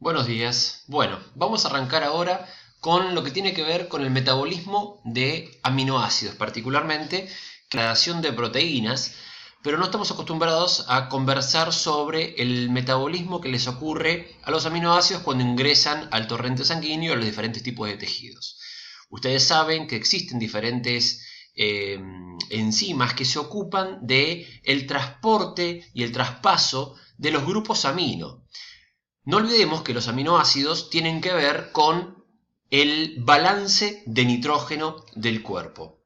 Buenos días. Bueno, vamos a arrancar ahora con lo que tiene que ver con el metabolismo de aminoácidos, particularmente creación de proteínas, pero no estamos acostumbrados a conversar sobre el metabolismo que les ocurre a los aminoácidos cuando ingresan al torrente sanguíneo a los diferentes tipos de tejidos. Ustedes saben que existen diferentes enzimas que se ocupan de el transporte y el traspaso de los grupos amino. No olvidemos que los aminoácidos tienen que ver con el balance de nitrógeno del cuerpo.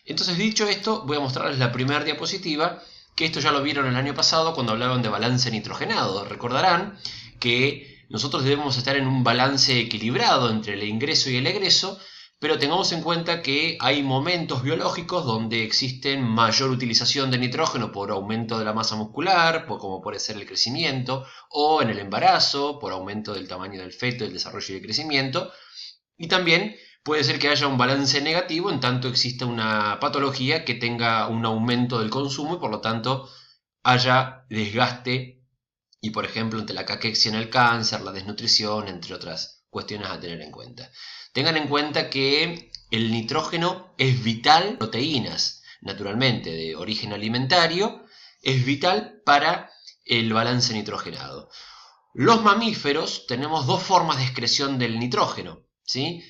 Entonces, dicho esto, voy a mostrarles la primera diapositiva, que esto ya lo vieron el año pasado cuando hablaban de balance nitrogenado. Recordarán que nosotros debemos estar en un balance equilibrado entre el ingreso y el egreso, pero tengamos en cuenta que hay momentos biológicos donde existen mayor utilización de nitrógeno por aumento de la masa muscular, como puede ser el crecimiento, o en el embarazo, por aumento del tamaño del feto, el desarrollo y el crecimiento, y también puede ser que haya un balance negativo en tanto exista una patología que tenga un aumento del consumo y por lo tanto haya desgaste y, por ejemplo, ante la caquexia en el cáncer, la desnutrición, entre otras cuestiones a tener en cuenta. Tengan en cuenta que el nitrógeno es vital, proteínas, naturalmente de origen alimentario, es vital para el balance nitrogenado. Los mamíferos tenemos dos formas de excreción del nitrógeno, ¿sí?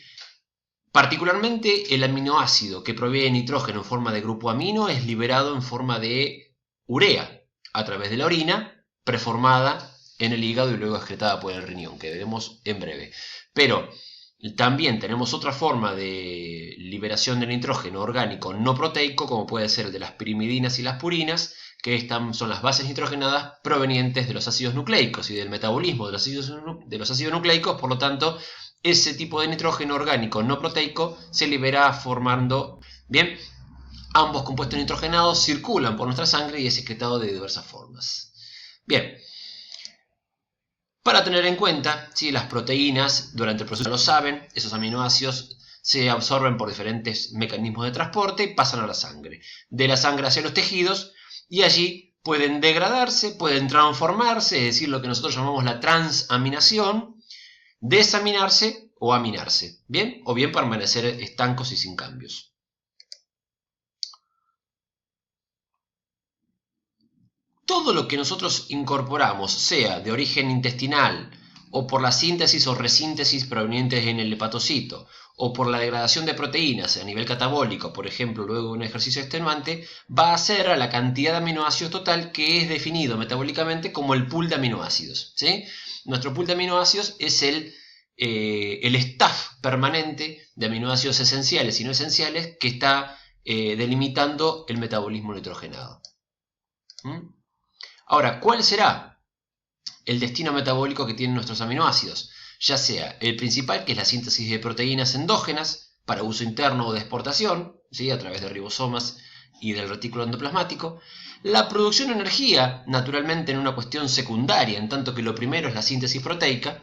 Particularmente el aminoácido que proviene de nitrógeno en forma de grupo amino es liberado en forma de urea a través de la orina, preformada en el hígado y luego excretada por el riñón, que veremos en breve. Pero también tenemos otra forma de liberación de nitrógeno orgánico no proteico, como puede ser el de las pirimidinas y las purinas, que son las bases nitrogenadas provenientes de los ácidos nucleicos y del metabolismo de los ácidos nucleicos. Por lo tanto, ese tipo de nitrógeno orgánico no proteico se libera formando, bien, ambos compuestos nitrogenados circulan por nuestra sangre y es excretado de diversas formas. Bien, para tener en cuenta, ¿sí? Las proteínas durante el proceso, ya lo saben, esos aminoácidos se absorben por diferentes mecanismos de transporte y pasan a la sangre. De la sangre hacia los tejidos y allí pueden degradarse, pueden transformarse, es decir, lo que nosotros llamamos la transaminación, desaminarse o aminarse, ¿bien? O bien permanecer estancos y sin cambios. Todo lo que nosotros incorporamos, sea de origen intestinal, o por la síntesis o resíntesis provenientes en el hepatocito, o por la degradación de proteínas a nivel catabólico, por ejemplo, luego de un ejercicio extenuante, va a ser a la cantidad de aminoácidos total que es definido metabólicamente como el pool de aminoácidos, ¿sí? Nuestro pool de aminoácidos es el staff permanente de aminoácidos esenciales y no esenciales que está delimitando el metabolismo nitrogenado. Ahora, ¿cuál será el destino metabólico que tienen nuestros aminoácidos? Ya sea el principal, que es la síntesis de proteínas endógenas para uso interno o de exportación, ¿sí? A través de ribosomas y del retículo endoplasmático. La producción de energía, naturalmente en una cuestión secundaria, en tanto que lo primero es la síntesis proteica,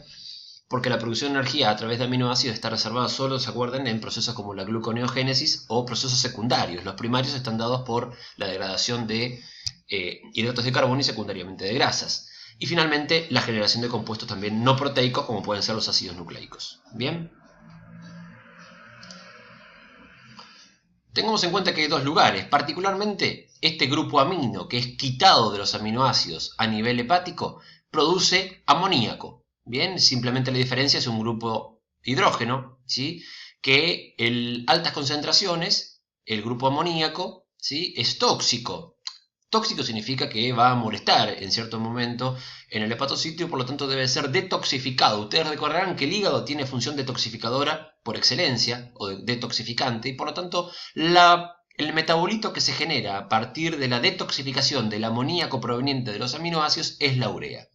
porque la producción de energía a través de aminoácidos está reservada solo, ¿se acuerdan?, en procesos como la gluconeogénesis o procesos secundarios. Los primarios están dados por la degradación de hidratos de carbono y secundariamente de grasas. Y finalmente la generación de compuestos también no proteicos, como pueden ser los ácidos nucleicos. Bien. Tengamos en cuenta que hay dos lugares, particularmente este grupo amino que es quitado de los aminoácidos a nivel hepático produce amoníaco. Bien, simplemente la diferencia es un grupo hidrógeno, ¿sí? Que en altas concentraciones el grupo amoníaco, ¿sí?, es tóxico. Tóxico significa que va a molestar en cierto momento en el hepatocito y por lo tanto debe ser detoxificado. Ustedes recordarán que el hígado tiene función detoxificadora por excelencia o detoxificante y por lo tanto el metabolito que se genera a partir de la detoxificación del amoníaco proveniente de los aminoácidos es la urea.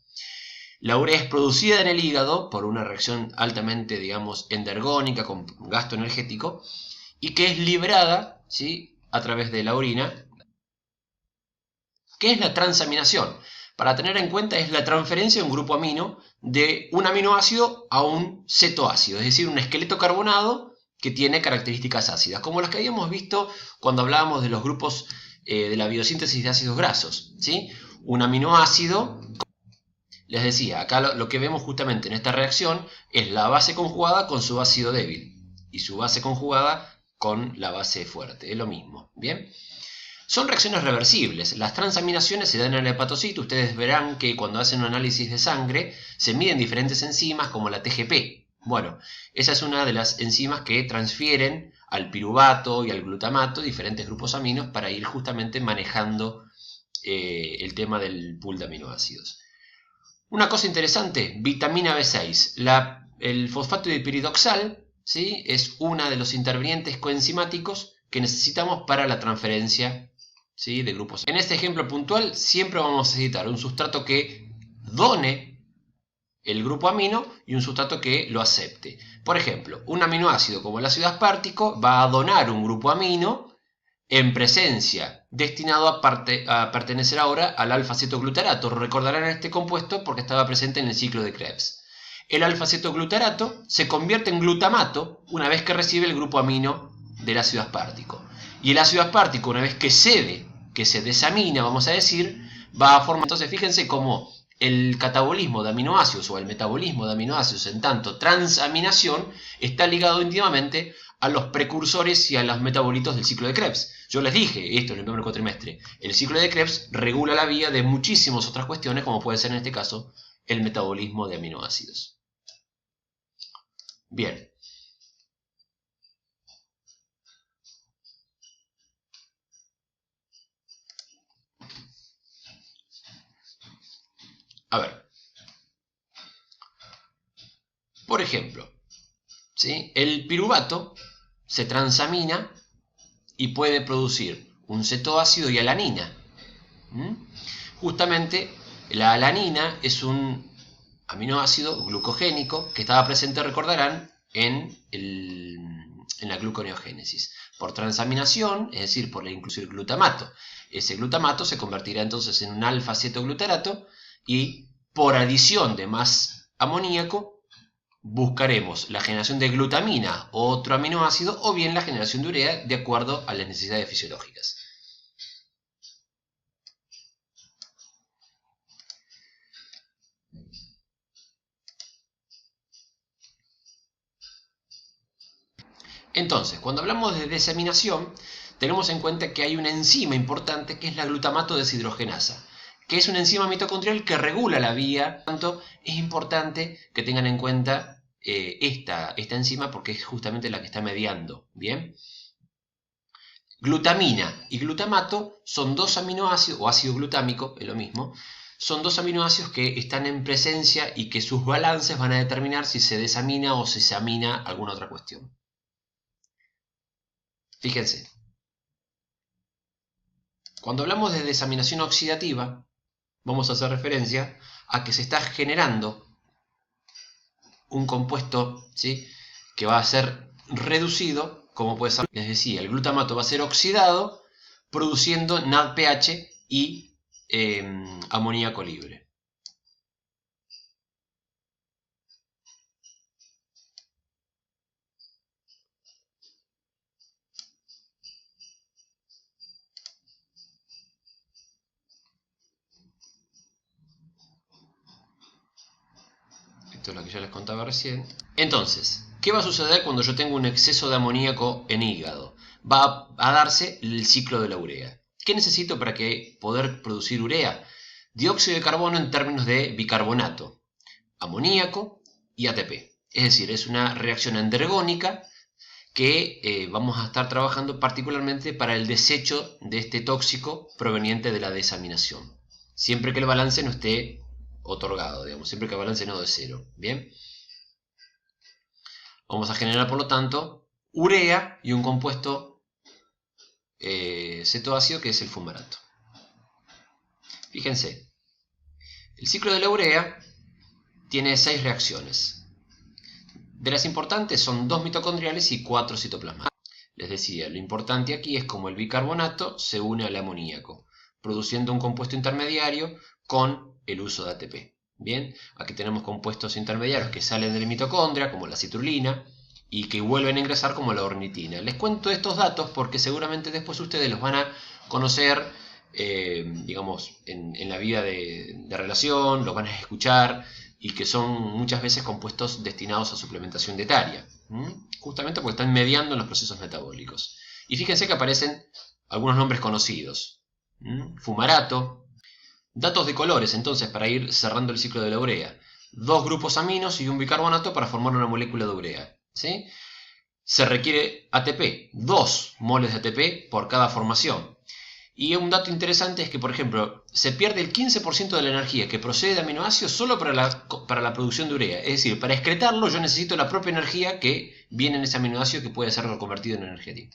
La urea es producida en el hígado por una reacción altamente, digamos, endergónica con gasto energético y que es liberada, ¿sí?, a través de la orina. ¿Qué es la transaminación? Para tener en cuenta es la transferencia de un grupo amino de un aminoácido a un cetoácido, es decir, un esqueleto carbonado que tiene características ácidas, como las que habíamos visto cuando hablábamos de los grupos de la biosíntesis de ácidos grasos, ¿sí? Un aminoácido, Les decía, acá lo que vemos justamente en esta reacción es la base conjugada con su ácido débil y su base conjugada con la base fuerte, es lo mismo, ¿bien? Son reacciones reversibles. Las transaminaciones se dan en el hepatocito. Ustedes verán que cuando hacen un análisis de sangre se miden diferentes enzimas como la TGP. Bueno, esa es una de las enzimas que transfieren al piruvato y al glutamato diferentes grupos aminos para ir justamente manejando el tema del pool de aminoácidos. Una cosa interesante, vitamina B6. El fosfato dipiridoxal, ¿sí?, es uno de los intervinientes coenzimáticos que necesitamos para la transferencia, ¿sí?, de grupos. En este ejemplo puntual siempre vamos a necesitar un sustrato que done el grupo amino y un sustrato que lo acepte. Por ejemplo, un aminoácido como el ácido aspartico va a donar un grupo amino en presencia, destinado a pertenecer ahora al alfa-cetoglutarato. Recordarán este compuesto porque estaba presente en el ciclo de Krebs. El alfa-cetoglutarato se convierte en glutamato una vez que recibe el grupo amino del ácido aspartico. Y el ácido aspartico, una vez que cede, que se desamina, vamos a decir, va a formar... Entonces fíjense cómo el catabolismo de aminoácidos o el metabolismo de aminoácidos en tanto transaminación está ligado íntimamente a los precursores y a los metabolitos del ciclo de Krebs. Yo les dije esto en el primer cuatrimestre. El ciclo de Krebs regula la vía de muchísimas otras cuestiones, como puede ser en este caso el metabolismo de aminoácidos. Bien. A ver. Por ejemplo, ¿sí?, el piruvato se transamina y puede producir un cetoácido y alanina. Justamente la alanina es un aminoácido glucogénico que estaba presente, recordarán, en la gluconeogénesis. Por transaminación, es decir, por la inclusión del glutamato. Ese glutamato se convertirá entonces en un alfa-cetoglutarato y por adición de más amoníaco buscaremos la generación de glutamina, otro aminoácido, o bien la generación de urea de acuerdo a las necesidades fisiológicas. Entonces, cuando hablamos de desaminación, tenemos en cuenta que hay una enzima importante que es la glutamato deshidrogenasa, que es una enzima mitocondrial que regula la vía. Por lo tanto, es importante que tengan en cuenta esta enzima porque es justamente la que está mediando. ¿Bien? Glutamina y glutamato son dos aminoácidos, o ácido glutámico, es lo mismo, son dos aminoácidos que están en presencia y que sus balances van a determinar si se desamina o si se amina alguna otra cuestión. Fíjense, cuando hablamos de desaminación oxidativa, vamos a hacer referencia a que se está generando un compuesto, ¿sí?, que va a ser reducido, como puede ser, les decía, el glutamato va a ser oxidado produciendo NADPH y amoníaco libre. Esto es lo que yo les contaba recién. Entonces, ¿qué va a suceder cuando yo tengo un exceso de amoníaco en hígado? Va a darse el ciclo de la urea. ¿Qué necesito para poder producir urea? Dióxido de carbono en términos de bicarbonato, amoníaco y ATP. Es decir, es una reacción endergónica que vamos a estar trabajando particularmente para el desecho de este tóxico proveniente de la desaminación. Siempre que el balance no esté otorgado, digamos, siempre que el balance no de cero. Bien, vamos a generar por lo tanto urea y un compuesto cetoácido que es el fumarato. Fíjense, el ciclo de la urea tiene 6 reacciones. De las importantes son 2 mitocondriales y 4 citoplasmáticas. Les decía, lo importante aquí es como el bicarbonato se une al amoníaco, produciendo un compuesto intermediario con el uso de ATP. Bien, aquí tenemos compuestos intermediarios que salen de la mitocondria, como la citrulina, y que vuelven a ingresar como la ornitina. Les cuento estos datos porque seguramente después ustedes los van a conocer digamos, en la vida de relación, los van a escuchar y que son muchas veces compuestos destinados a suplementación dietaria, justamente porque están mediando en los procesos metabólicos. Y fíjense que aparecen algunos nombres conocidos. Fumarato. Datos de colores, entonces, para ir cerrando el ciclo de la urea. 2 grupos aminos y un bicarbonato para formar una molécula de urea. ¿Sí? Se requiere ATP, 2 moles de ATP por cada formación. Y un dato interesante es que, por ejemplo, se pierde el 15% de la energía que procede de aminoácidos solo para la producción de urea. Es decir, para excretarlo yo necesito la propia energía que viene en ese aminoácido que puede ser reconvertido en energía.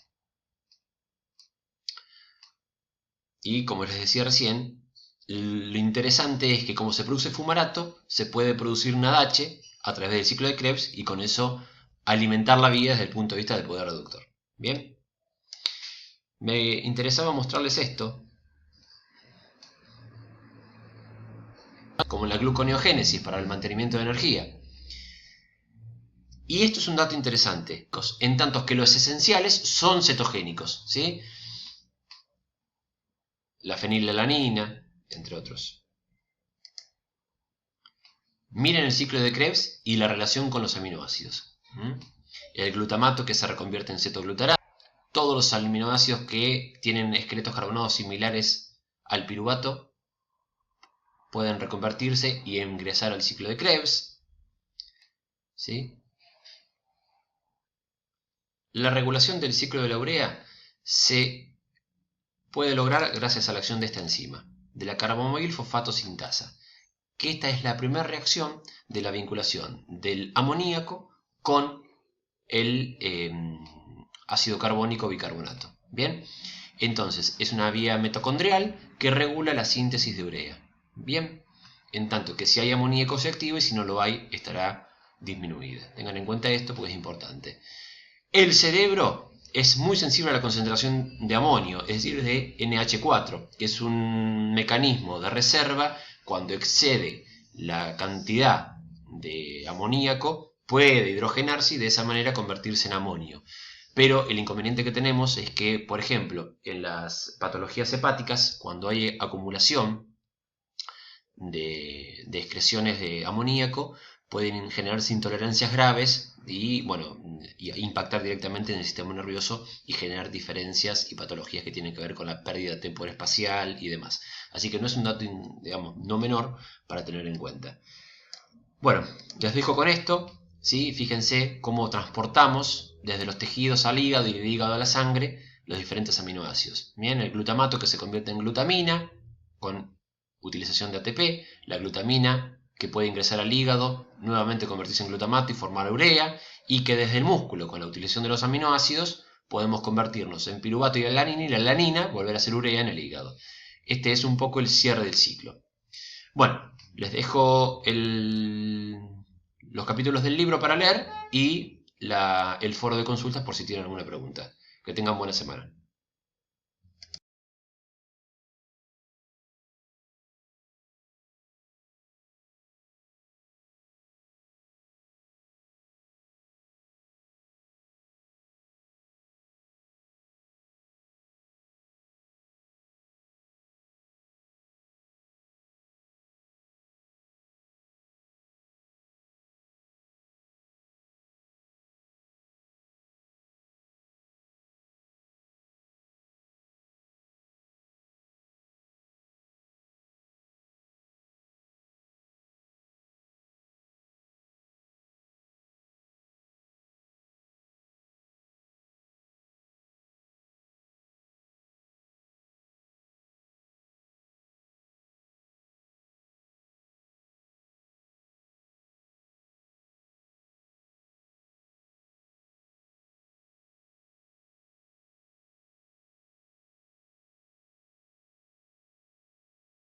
Y como les decía recién, lo interesante es que como se produce fumarato, se puede producir un ADH a través del ciclo de Krebs y con eso alimentar la vida desde el punto de vista del poder reductor. Bien, me interesaba mostrarles esto, como la gluconeogénesis para el mantenimiento de energía. Y esto es un dato interesante, en tanto que los esenciales son cetogénicos, ¿sí? La fenilalanina, entre otros. Miren el ciclo de Krebs y la relación con los aminoácidos. El glutamato que se reconvierte en cetoglutarato, todos los aminoácidos que tienen excretos carbonados similares al piruvato pueden reconvertirse y ingresar al ciclo de Krebs. ¿Sí? La regulación del ciclo de la urea se puede lograr gracias a la acción de esta enzima, de la carbomoil fosfato sintasa, que esta es la primera reacción de la vinculación del amoníaco con el ácido carbónico bicarbonato. Bien, entonces es una vía mitocondrial que regula la síntesis de urea. Bien, en tanto que si hay amoníaco se activa y si no lo hay estará disminuida. Tengan en cuenta esto porque es importante. El cerebro es muy sensible a la concentración de amonio, es decir, de NH4, que es un mecanismo de reserva. Cuando excede la cantidad de amoníaco, puede hidrogenarse y de esa manera convertirse en amonio. Pero el inconveniente que tenemos es que, por ejemplo, en las patologías hepáticas, cuando hay acumulación de excreciones de amoníaco, pueden generarse intolerancias graves y, bueno, impactar directamente en el sistema nervioso y generar diferencias y patologías que tienen que ver con la pérdida temporal espacial y demás. Así que no es un dato, digamos, no menor para tener en cuenta. Bueno, les dejo con esto, ¿sí? Fíjense cómo transportamos desde los tejidos al hígado y del hígado a la sangre los diferentes aminoácidos. Bien, el glutamato que se convierte en glutamina con utilización de ATP, la glutamina que puede ingresar al hígado, nuevamente convertirse en glutamato y formar urea, y que desde el músculo, con la utilización de los aminoácidos, podemos convertirnos en piruvato y alanina, y la alanina volver a ser urea en el hígado. Este es un poco el cierre del ciclo. Bueno, les dejo los capítulos del libro para leer y el foro de consultas por si tienen alguna pregunta. Que tengan buena semana.